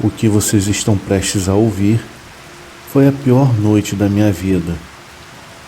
O que vocês estão prestes a ouvir foi a pior noite da minha vida.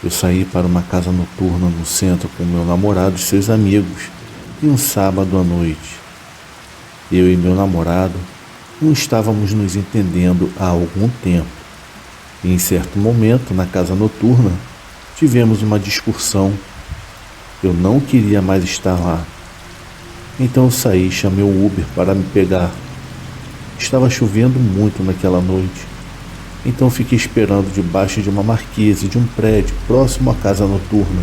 Eu saí para uma casa noturna no centro com meu namorado e seus amigos em um sábado à noite. Eu e meu namorado não estávamos nos entendendo há algum tempo. E em certo momento, na casa noturna, tivemos uma discussão. Eu não queria mais estar lá. Então eu saí e chamei o Uber para me pegar. Estava chovendo muito naquela noite, então fiquei esperando debaixo de uma marquise de um prédio próximo à casa noturna.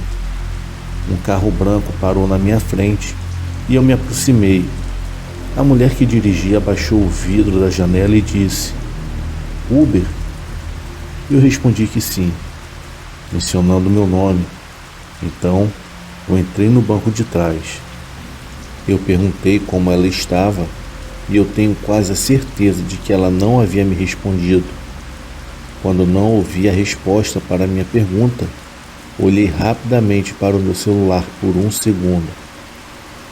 Um carro branco parou na minha frente e eu me aproximei. A mulher que dirigia abaixou o vidro da janela e disse: "Uber?" Eu respondi que sim, mencionando meu nome. Então eu entrei no banco de trás. Eu perguntei como ela estava e eu tenho quase a certeza de que ela não havia me respondido. Quando não ouvi a resposta para a minha pergunta, olhei rapidamente para o meu celular por um segundo.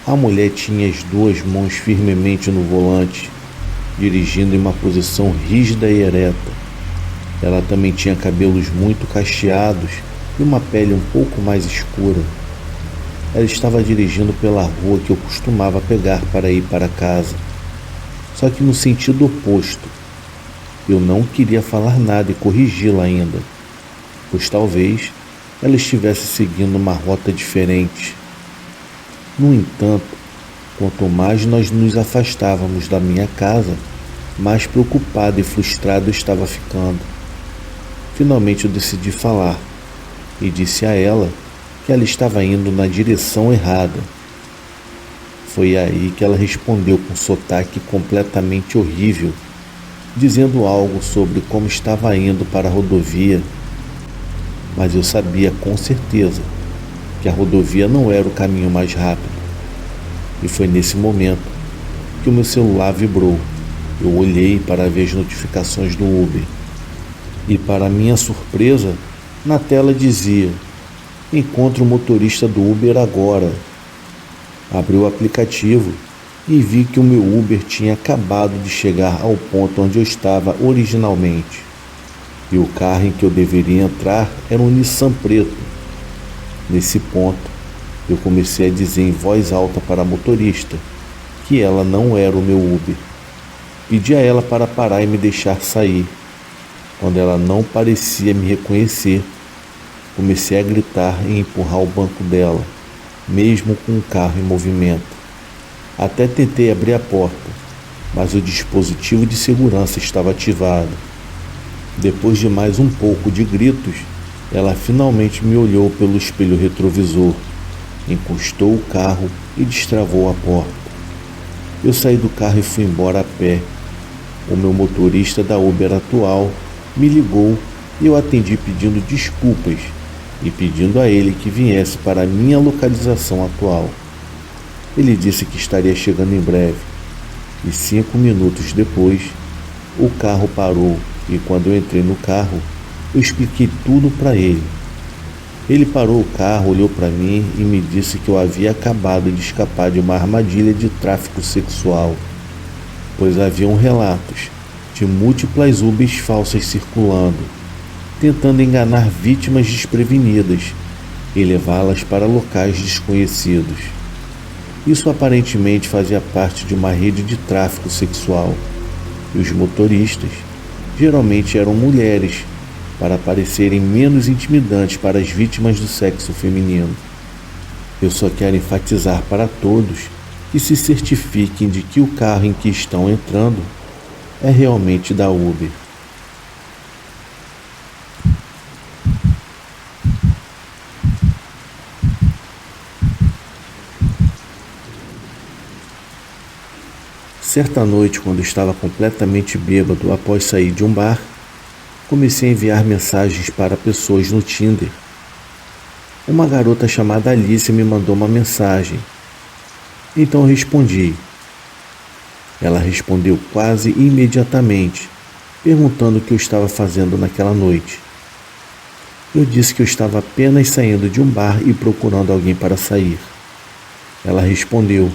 A mulher tinha as duas mãos firmemente no volante, dirigindo em uma posição rígida e ereta. Ela também tinha cabelos muito cacheados e uma pele um pouco mais escura. Ela estava dirigindo pela rua que eu costumava pegar para ir para casa, só que no sentido oposto. Eu não queria falar nada e corrigi-la ainda, pois talvez ela estivesse seguindo uma rota diferente. No entanto, quanto mais nós nos afastávamos da minha casa, mais preocupado e frustrado eu estava ficando. Finalmente eu decidi falar e disse a ela que ela estava indo na direção errada. Foi aí que ela respondeu com um sotaque completamente horrível, dizendo algo sobre como estava indo para a rodovia. Mas eu sabia com certeza que a rodovia não era o caminho mais rápido. E foi nesse momento que o meu celular vibrou. Eu olhei para ver as notificações do Uber. E para minha surpresa, na tela dizia: "Encontre o motorista do Uber agora." Abri o aplicativo e vi que o meu Uber tinha acabado de chegar ao ponto onde eu estava originalmente. E o carro em que eu deveria entrar era um Nissan preto. Nesse ponto, eu comecei a dizer em voz alta para a motorista que ela não era o meu Uber. Pedi a ela para parar e me deixar sair. Quando ela não parecia me reconhecer, comecei a gritar e empurrar o banco dela, mesmo com o carro em movimento. Até tentei abrir a porta, mas o dispositivo de segurança estava ativado. Depois de mais um pouco de gritos, ela finalmente me olhou pelo espelho retrovisor, encostou o carro e destravou a porta. Eu saí do carro e fui embora a pé. O meu motorista da Uber atual me ligou e eu atendi pedindo desculpas e pedindo a ele que viesse para a minha localização atual. Ele disse que estaria chegando em breve, e 5 minutos depois, o carro parou e quando eu entrei no carro, eu expliquei tudo para ele. Ele parou o carro, olhou para mim e me disse que eu havia acabado de escapar de uma armadilha de tráfico sexual, pois haviam relatos de múltiplas Ubers falsas circulando, tentando enganar vítimas desprevenidas e levá-las para locais desconhecidos. Isso aparentemente fazia parte de uma rede de tráfico sexual, e os motoristas geralmente eram mulheres, para parecerem menos intimidantes para as vítimas do sexo feminino. Eu só quero enfatizar para todos que se certifiquem de que o carro em que estão entrando é realmente da Uber. Certa noite, quando estava completamente bêbado após sair de um bar, comecei a enviar mensagens para pessoas no Tinder. Uma garota chamada Alice me mandou uma mensagem. Então eu respondi. Ela respondeu quase imediatamente, perguntando o que eu estava fazendo naquela noite. Eu disse que eu estava apenas saindo de um bar e procurando alguém para sair. Ela respondeu: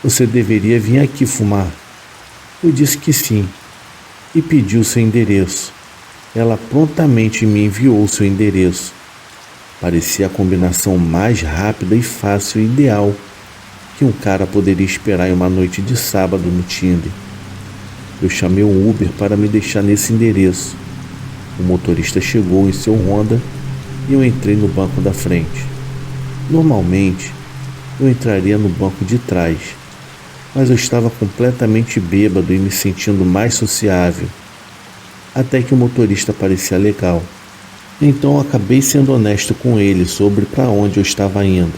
"Você deveria vir aqui fumar." Eu disse que sim, e pediu seu endereço. Ela prontamente me enviou seu endereço. Parecia a combinação mais rápida e fácil e ideal que um cara poderia esperar em uma noite de sábado no Tinder. Eu chamei um Uber para me deixar nesse endereço. O motorista chegou em seu Honda e eu entrei no banco da frente. Normalmente, eu entraria no banco de trás, mas eu estava completamente bêbado e me sentindo mais sociável, até que o motorista parecia legal. Então eu acabei sendo honesto com ele sobre para onde eu estava indo,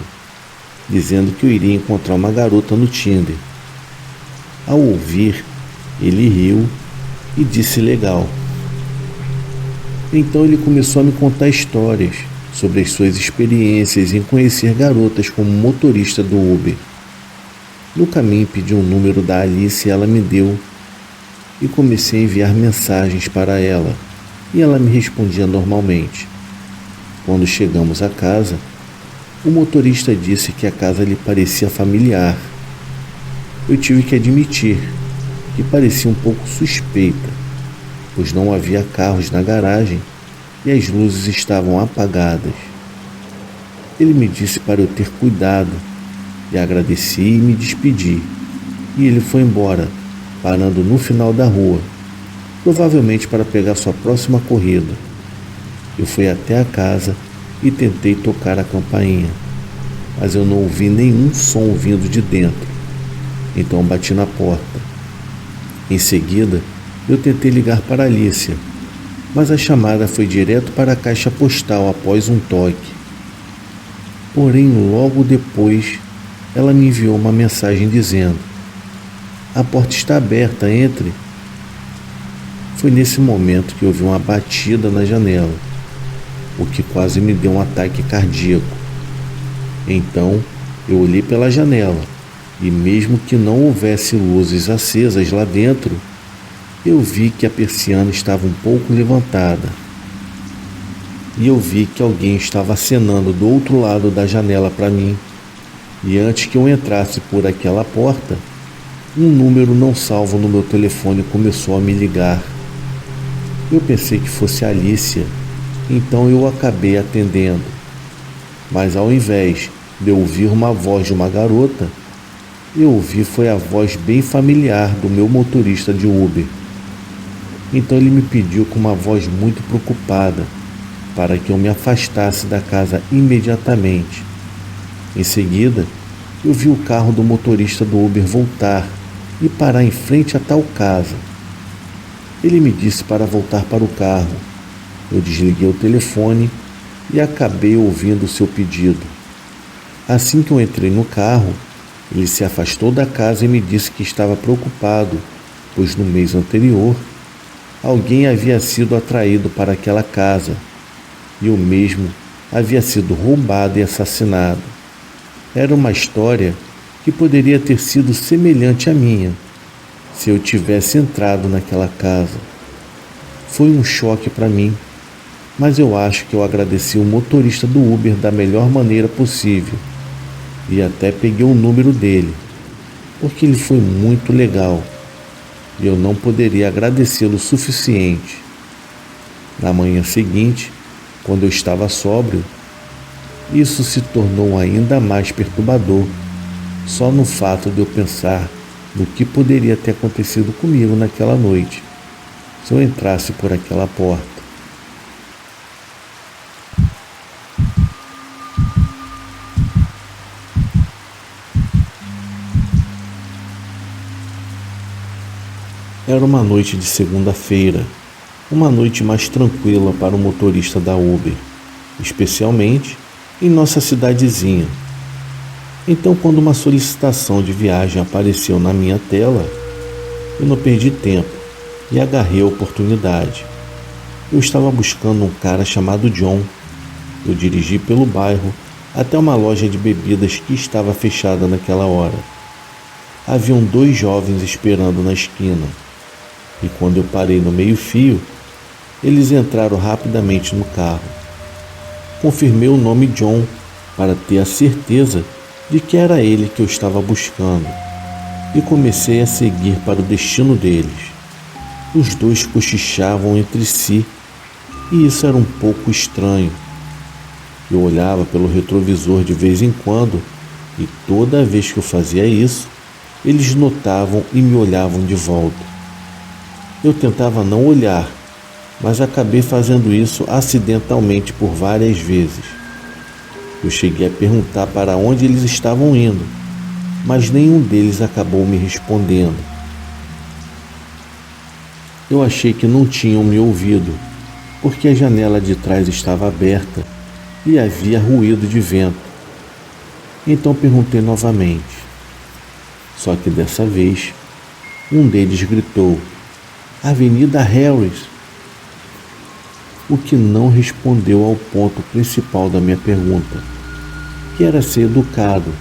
dizendo que eu iria encontrar uma garota no Tinder. Ao ouvir, ele riu e disse legal. Então ele começou a me contar histórias sobre as suas experiências em conhecer garotas como motorista do Uber. No caminho pedi um número da Alice e ela me deu, e comecei a enviar mensagens para ela, e ela me respondia normalmente. Quando chegamos à casa, o motorista disse que a casa lhe parecia familiar. Eu tive que admitir que parecia um pouco suspeita, pois não havia carros na garagem e as luzes estavam apagadas. Ele me disse para eu ter cuidado e agradeci e me despedi. E ele foi embora, parando no final da rua, provavelmente para pegar sua próxima corrida. Eu fui até a casa e tentei tocar a campainha, mas eu não ouvi nenhum som vindo de dentro. Então bati na porta. Em seguida, eu tentei ligar para Alicia, mas a chamada foi direto para a caixa postal após um toque. Porém, logo depois, ela me enviou uma mensagem dizendo: "A porta está aberta, entre." Foi nesse momento que ouvi uma batida na janela, o que quase me deu um ataque cardíaco. Então, eu olhei pela janela e, mesmo que não houvesse luzes acesas lá dentro, eu vi que a persiana estava um pouco levantada. E eu vi que alguém estava acenando do outro lado da janela para mim. E antes que eu entrasse por aquela porta, um número não salvo no meu telefone começou a me ligar. Eu pensei que fosse Alicia, então eu acabei atendendo. Mas ao invés de eu ouvir uma voz de uma garota, eu ouvi foi a voz bem familiar do meu motorista de Uber. Então ele me pediu com uma voz muito preocupada para que eu me afastasse da casa imediatamente. Em seguida, eu vi o carro do motorista do Uber voltar e parar em frente a tal casa. Ele me disse para voltar para o carro. Eu desliguei o telefone e acabei ouvindo o seu pedido. Assim que eu entrei no carro, ele se afastou da casa e me disse que estava preocupado, pois no mês anterior, alguém havia sido atraído para aquela casa e o mesmo havia sido roubado e assassinado. Era uma história que poderia ter sido semelhante à minha, se eu tivesse entrado naquela casa. Foi um choque para mim, mas eu acho que eu agradeci o motorista do Uber da melhor maneira possível e até peguei o número dele, porque ele foi muito legal e eu não poderia agradecê-lo o suficiente. Na manhã seguinte, quando eu estava sóbrio, isso se tornou ainda mais perturbador, só no fato de eu pensar no que poderia ter acontecido comigo naquela noite, se eu entrasse por aquela porta. Era uma noite de segunda-feira, uma noite mais tranquila para o motorista da Uber, especialmente em nossa cidadezinha. Então, quando uma solicitação de viagem apareceu na minha tela, eu não perdi tempo e agarrei a oportunidade. Eu estava buscando um cara chamado John. Eu dirigi pelo bairro até uma loja de bebidas que estava fechada naquela hora. Haviam 2 jovens esperando na esquina. E quando eu parei no meio-fio, eles entraram rapidamente no carro. Confirmei o nome John para ter a certeza de que era ele que eu estava buscando e comecei a seguir para o destino deles. Os dois cochichavam entre si e isso era um pouco estranho. Eu olhava pelo retrovisor de vez em quando e toda vez que eu fazia isso, eles notavam e me olhavam de volta. Eu tentava não olhar, mas acabei fazendo isso acidentalmente por várias vezes. Eu cheguei a perguntar para onde eles estavam indo, mas nenhum deles acabou me respondendo. Eu achei que não tinham me ouvido, porque a janela de trás estava aberta e havia ruído de vento. Então perguntei novamente. Só que dessa vez, um deles gritou: "Avenida Harris!", o que não respondeu ao ponto principal da minha pergunta, que era ser educado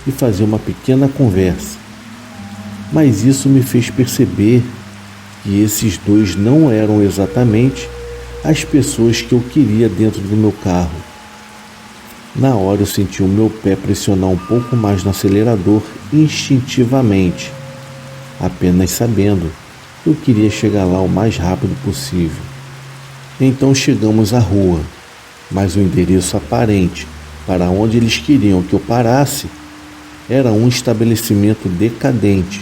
e fazer uma pequena conversa. Mas isso me fez perceber que esses dois não eram exatamente as pessoas que eu queria dentro do meu carro. Na hora eu senti o meu pé pressionar um pouco mais no acelerador instintivamente, apenas sabendo que eu queria chegar lá o mais rápido possível. Então chegamos à rua, mas o endereço aparente para onde eles queriam que eu parasse era um estabelecimento decadente,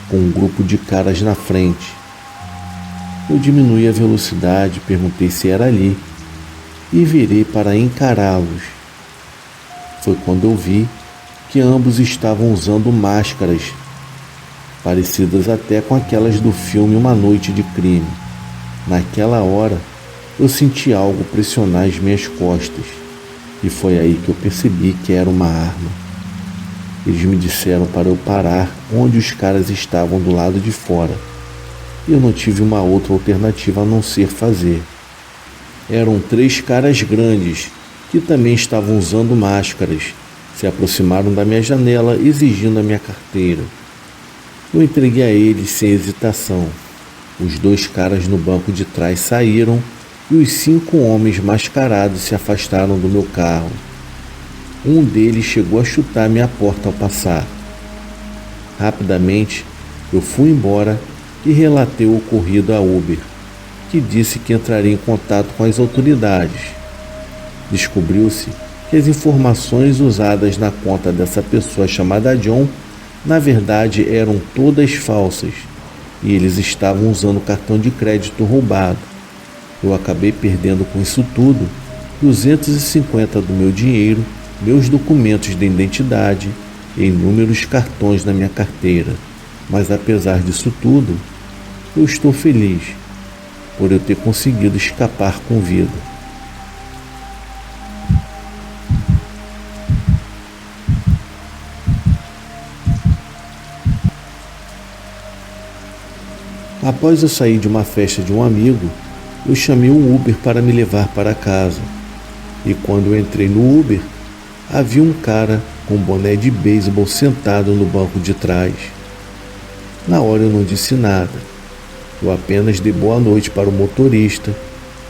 com um grupo de caras na frente. Eu diminui a velocidade, perguntei se era ali e virei para encará-los. Foi quando eu vi que ambos estavam usando máscaras, parecidas até com aquelas do filme Uma Noite de Crime. Naquela hora, eu senti algo pressionar as minhas costas e foi aí que eu percebi que era uma arma. Eles me disseram para eu parar onde os caras estavam do lado de fora. Eu não tive uma outra alternativa a não ser fazer. Eram 3 caras grandes que também estavam usando máscaras. Se aproximaram da minha janela exigindo a minha carteira. Eu entreguei a eles sem hesitação. Os 2 caras no banco de trás saíram e os 5 homens mascarados se afastaram do meu carro. Um deles chegou a chutar minha porta ao passar. Rapidamente, eu fui embora e relatei o ocorrido a Uber, que disse que entraria em contato com as autoridades. Descobriu-se que as informações usadas na conta dessa pessoa chamada John, na verdade, eram todas falsas e eles estavam usando cartão de crédito roubado. Eu acabei perdendo com isso tudo 250 do meu dinheiro, meus documentos de identidade e inúmeros cartões na minha carteira. Mas apesar disso tudo, eu estou feliz por eu ter conseguido escapar com vida. Após eu sair de uma festa de um amigo, eu chamei um Uber para me levar para casa. E quando eu entrei no Uber, havia um cara com boné de beisebol sentado no banco de trás. Na hora eu não disse nada. Eu apenas dei boa noite para o motorista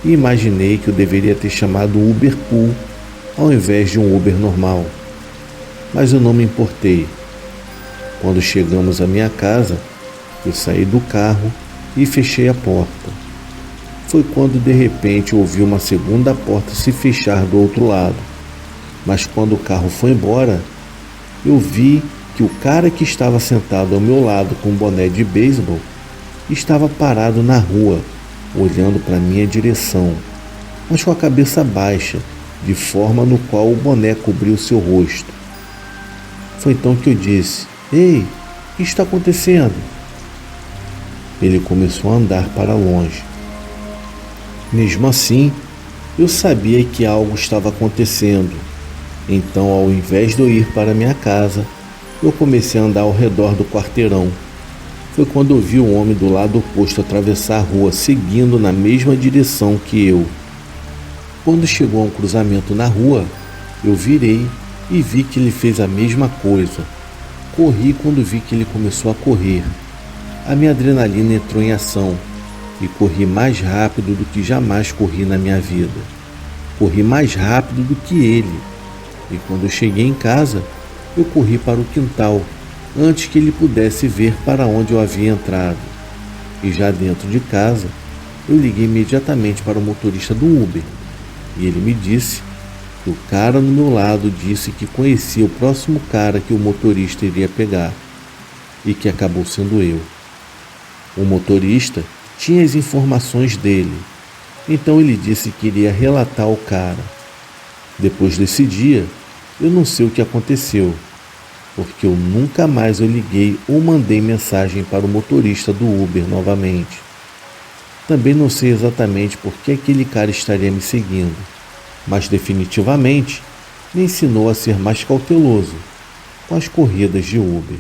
e imaginei que eu deveria ter chamado Uber Pool ao invés de um Uber normal. Mas eu não me importei. Quando chegamos à minha casa, eu saí do carro e fechei a porta. Foi quando de repente eu ouvi uma segunda porta se fechar do outro lado. Mas quando o carro foi embora, eu vi que o cara que estava sentado ao meu lado com um boné de beisebol estava parado na rua, olhando para minha direção, mas com a cabeça baixa, de forma no qual o boné cobriu seu rosto. Foi então que eu disse: "Ei, o que está acontecendo?" Ele começou a andar para longe. Mesmo assim, eu sabia que algo estava acontecendo. Então, ao invés de eu ir para minha casa, eu comecei a andar ao redor do quarteirão. Foi quando eu vi um homem do lado oposto atravessar a rua, seguindo na mesma direção que eu. Quando chegou a um cruzamento na rua, eu virei e vi que ele fez a mesma coisa. Corri quando vi que ele começou a correr. A minha adrenalina entrou em ação e corri mais rápido do que jamais corri na minha vida. Corri mais rápido do que ele. E quando eu cheguei em casa, eu corri para o quintal, antes que ele pudesse ver para onde eu havia entrado. E já dentro de casa, eu liguei imediatamente para o motorista do Uber e ele me disse que o cara no meu lado disse que conhecia o próximo cara que o motorista iria pegar e que acabou sendo eu. O motorista tinha as informações dele, então ele disse que iria relatar o cara. Depois desse dia, eu não sei o que aconteceu, porque eu nunca mais eu liguei ou mandei mensagem para o motorista do Uber novamente. Também não sei exatamente por que aquele cara estaria me seguindo, mas definitivamente me ensinou a ser mais cauteloso com as corridas de Uber.